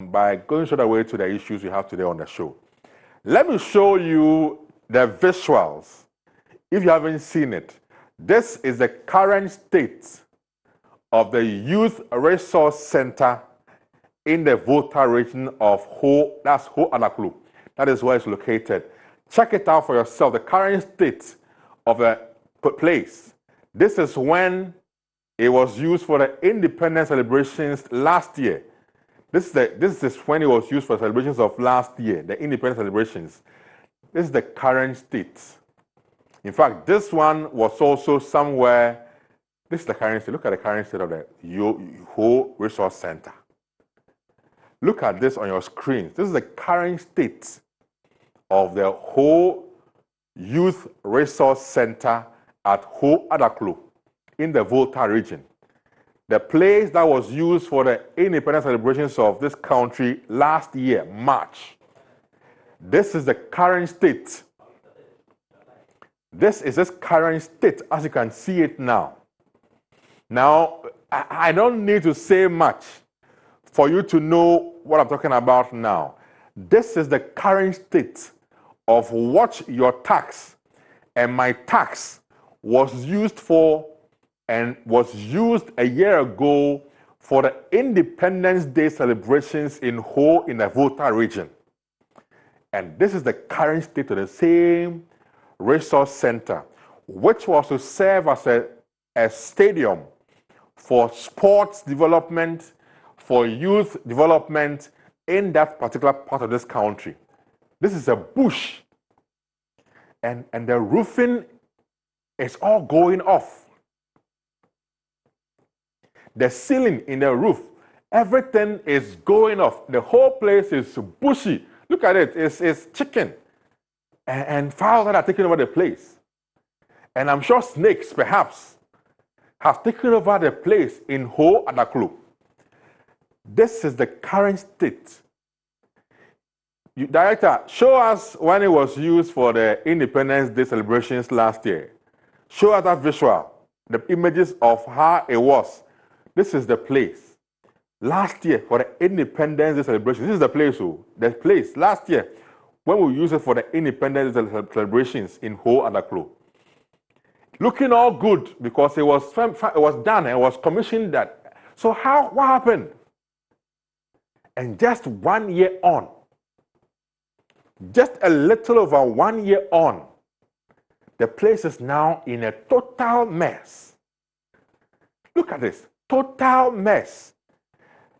by going straight away to the issues we have today on the show. Let me show you the visuals. If you haven't seen it, this is the current state of the Youth Resource Center in the Volta region of Ho Adaklu. That is where it's located. Check it out for yourself, the current state of the place. This is when it was used for the independence celebrations last year. This is when it was used for celebrations of last year, the independence celebrations. This is the current state. In fact, this one was also somewhere. This is the current state. Look at the current state of the Ho Resource Center. Look at this on your screen. This is the current state of the Ho Youth Resource Center at Ho Adaklu in the Volta region. The place that was used for the independence celebrations of this country last year, March. This is the current state. This is this current state as you can see it now. Now, I don't need to say much for you to know what I'm talking about now. This is the current state of what your tax and my tax was used for and was used a year ago for the Independence Day celebrations in the Volta region. And this is the current state of the same resource center, which was to serve as a stadium for sports development, for youth development in that particular part of this country. This is a bush, and the roofing is all going off. The ceiling in the roof, everything is going off. The whole place is bushy. Look at it, it's chicken. And fowls that are taking over the place. And I'm sure snakes, perhaps, have taken over the place in Ho Adaklu. This is the current state. Director, show us when it was used for the Independence Day celebrations last year. Show us that visual, the images of how it was. This is the place. Last year, for the Independence Day celebration, this is the place, the place last year when we used it for the Independence Day celebrations in Ho Adaklu. Looking all good because it was done and it was commissioned that. So what happened? And just 1 year on, just a little over 1 year on, the place is now in a total mess. Look at this, total mess.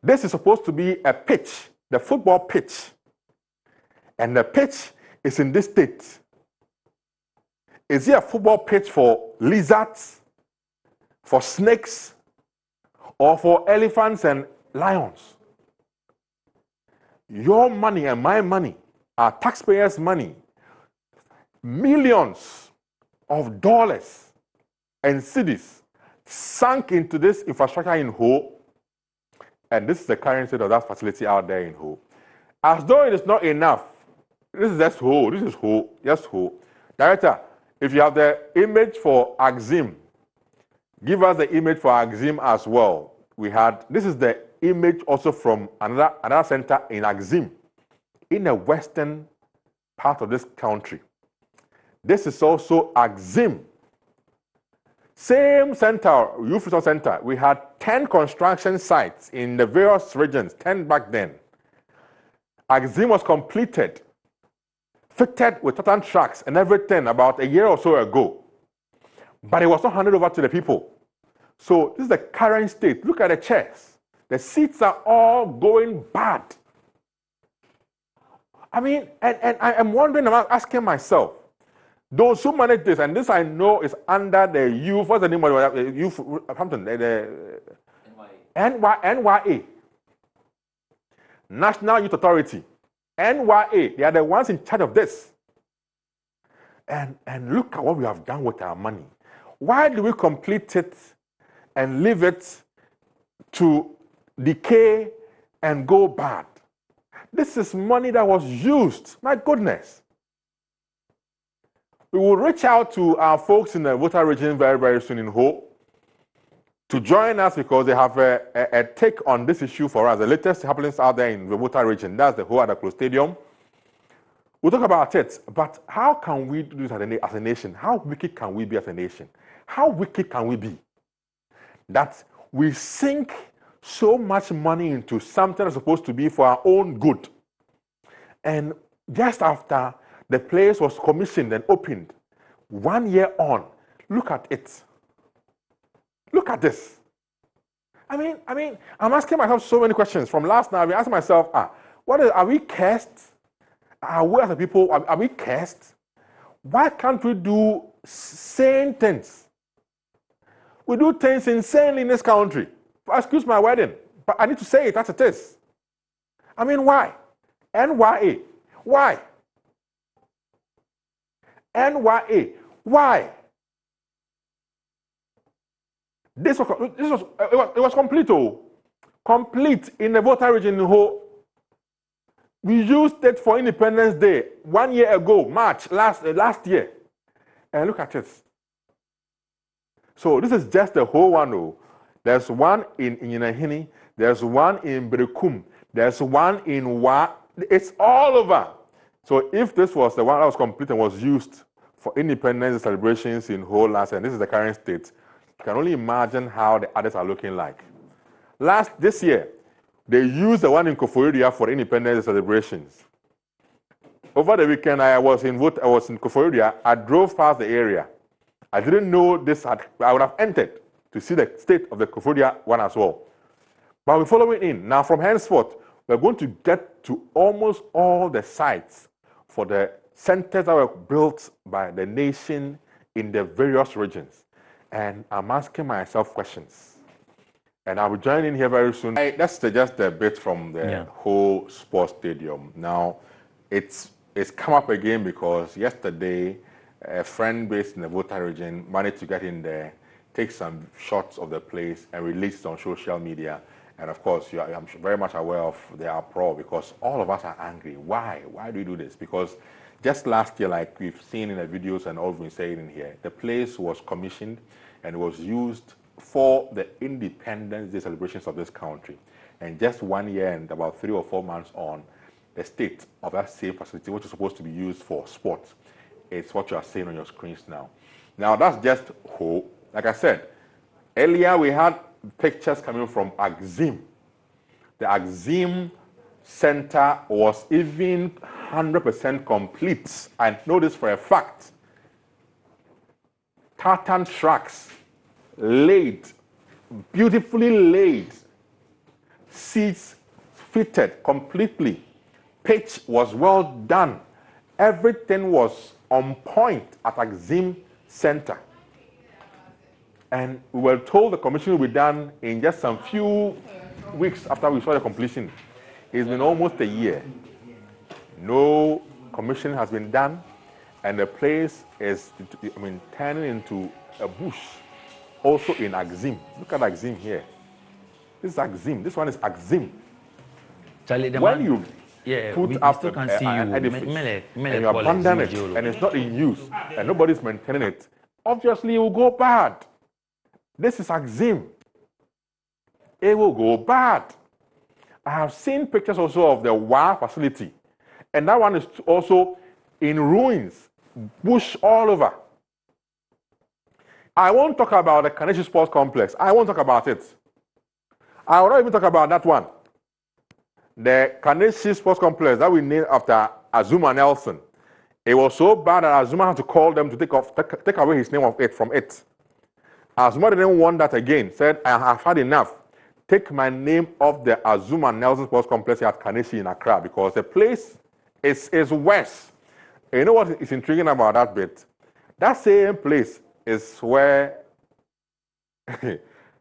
This is supposed to be a pitch, the football pitch. And the pitch is in this state. Is it a football pitch for lizards, for snakes, or for elephants and lions? Your money and my money, our taxpayers' money, millions of dollars and cedis sunk into this infrastructure in Ho, and this is the current state of that facility out there in Ho. As though it is not enough, this is just Ho, this is Ho, just Ho. Director, if you have the image for Axim, give us the image for Axim as well. This is the image also from another center in Axim, in the western part of this country. This is also Axim. Same center, Youth Resource Center. We had 10 construction sites in the various regions, 10 back then. Axim was completed, fitted with tartan tracks and everything about a year or so ago. But it was not handed over to the people. So this is the current state. Look at the chairs. The seats are all going bad. I mean, and I'm wondering, I'm asking myself, those who manage this, and this I know is under the youth, what's the name of the youth, something, the NYA, National Youth Authority, NYA, they are the ones in charge of this. And look at what we have done with our money. Why do we complete it and leave it to decay and go bad? This is money that was used. My goodness. We will reach out to our folks in the Volta region very, very soon in Ho to join us because they have a take on this issue for us. The latest happenings out there in the Vota region, that's the whole Adaklo Stadium. We'll talk about it, but how can we do this as a nation? How wicked can we be as a nation? How wicked can we be that we sink so much money into something that's supposed to be for our own good? And just after the place was commissioned and opened, 1 year on, look at it. Look at this. I mean, I'm asking myself so many questions. From last night, I've been asking myself, are we cursed? Are we as a people, are we cursed? Why can't we do sane things? We do things insanely in this country. Excuse my wedding, but I need to say it as it is. I mean, why? NYA. Why? NYA. Why? It was complete, complete in the Vota region in the whole. We used it for Independence Day 1 year ago, March last year. And look at it. So this is just the whole one. There's one in Yinahini, there's one in Brekum, there's one in Wa. It's all over. So if this was the one that was complete and was used for independence celebrations in whole last, and this is the current state, you can only imagine how the others are looking like. This year, they used the one in Koforidua for independence celebrations. Over the weekend, I was in Koforidua. I drove past the area. I didn't know this. I would have entered to see the state of the Koforidua one as well. But we're following in. Now, from henceforth, we're going to get to almost all the sites for the centers that were built by the nation in the various regions. And I'm asking myself questions. And I'll be joining here very soon. That's just a bit from the whole sports stadium. Now, it's come up again because yesterday, a friend based in the Vota region managed to get in there, take some shots of the place, and release it on social media. And of course, I'm very much aware of the uproar because all of us are angry. Why? Why do we do this? Because just last year, like we've seen in the videos and all we've been saying in here, the place was commissioned and was used for the Independence Day celebrations of this country. And just 1 year and about 3 or 4 months on, the state of that same facility, which is supposed to be used for sports, it's what you are seeing on your screens now. Now, that's just hope. Like I said, earlier we had pictures coming from Axim. The Axim Center was even 100% complete. I know this for a fact. Tartan tracks laid, beautifully laid, seats fitted completely. Pitch was well done. Everything was on point at Axim Center. And we were told the commission will be done in just some few weeks after we saw the completion. It's been almost a year. No commission has been done, and the place is, turning into a bush. Also in Axim. Look at Axim here. This is Axim. This one is Axim. When you put up an edifice and you abandon it and it's not in use and nobody's maintaining it, obviously it will go bad. This is Axim. It will go bad. I have seen pictures also of the WA facility, and that one is also in ruins, bush all over. I won't talk about the Kaneshi Sports Complex. I won't talk about it. I will not even talk about that one. The Kaneshi Sports Complex that we named after Azuma Nelson. It was so bad that Azuma had to call them to take away his name from it. Azuma didn't want that again. Said, I have had enough. Take my name off the Azuma Nelson Sports Complex at Kaneshi in Accra because the place is worse. And you know what is intriguing about that bit? That same place is where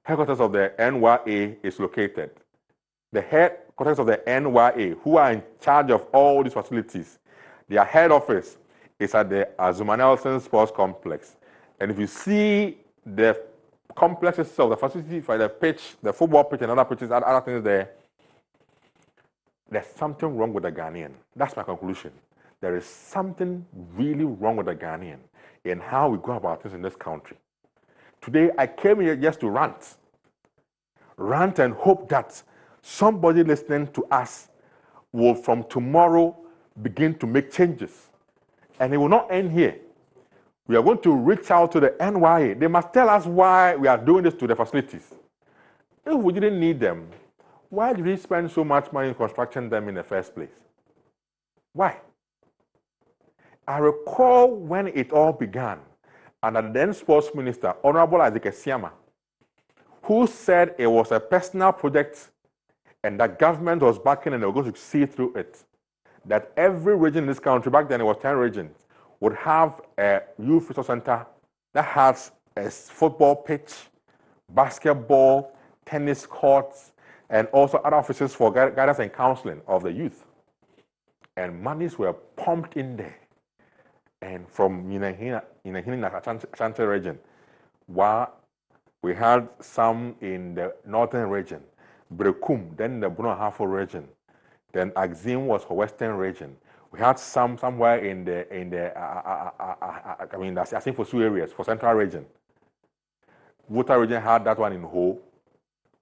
headquarters of the NYA is located. The headquarters of the NYA, who are in charge of all these facilities, their head office is at the Azuma Nelson Sports Complex. And if you see the complexes of the facility for the pitch, the football pitch, and other pitches, other things there, there's something wrong with the Ghanaian. That's my conclusion. There is something really wrong with the Ghanaian in how we go about things in this country. Today, I came here just to rant. rant and hope that somebody listening to us will from tomorrow begin to make changes. And it will not end here. We are going to reach out to the NYA. They must tell us why we are doing this to the facilities. If we didn't need them, why did we spend so much money in constructing them in the first place? Why? I recall when it all began, and the then sports minister, Honorable Axim, who said it was a personal project and that government was backing and they were going to see through it. That every region in this country, back then it was 10 regions, would have a youth resource center that has a football pitch, basketball, tennis courts, and also other offices for guidance and counseling of the youth. And monies were pumped in there. And from Ashanti region, while we had some in the northern region, Brekum, then the Bruno Hafo region, then Axim was for western region. We had some somewhere in the Axim for two areas for central region. Wuta region had that one in Ho.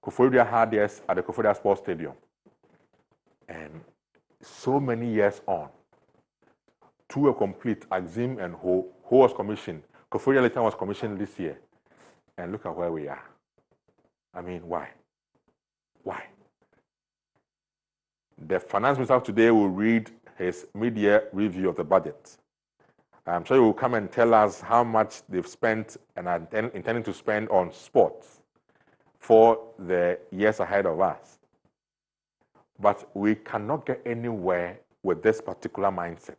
Koforidua had theirs at the Koforidua Sports Stadium. And so many years on, two were complete, Axim and Ho. Ho was commissioned. Koforidua later was commissioned this year. And look at where we are. I mean, why? Why? The finance minister today will read his mid-year review of the budget. I'm sure he will come and tell us how much they've spent and are intending to spend on sports for the years ahead of us. But we cannot get anywhere with this particular mindset.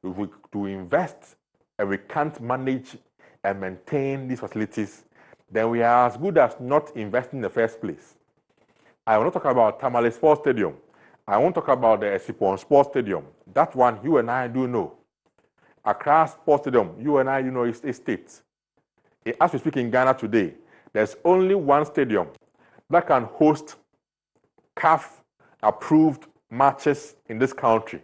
If we do invest and we can't manage and maintain these facilities, then we are as good as not investing in the first place. I will not talk about Tamale Sports Stadium. I won't talk about the Esipon Sports Stadium. That one, you and I do know. Accra Sports Stadium, you and I, you know, is a state. As we speak in Ghana today, there's only one stadium that can host CAF-approved matches in this country.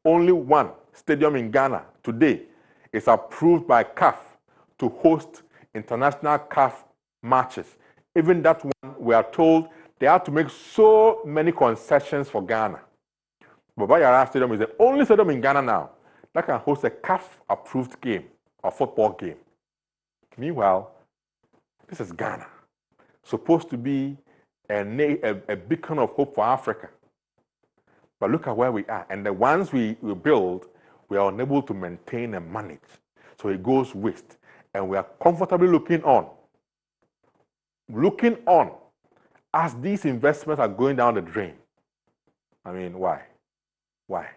Only one stadium in Ghana today is approved by CAF to host international CAF matches. Even that one, we are told they have to make so many concessions for Ghana. Baba Yara Stadium is the only stadium in Ghana now that can host a CAF-approved game, a football game. Meanwhile, this is Ghana, supposed to be a beacon of hope for Africa. But look at where we are. And the ones we build, we are unable to maintain and manage. So it goes waste. And we are comfortably looking on as these investments are going down the drain. I mean, why? Why?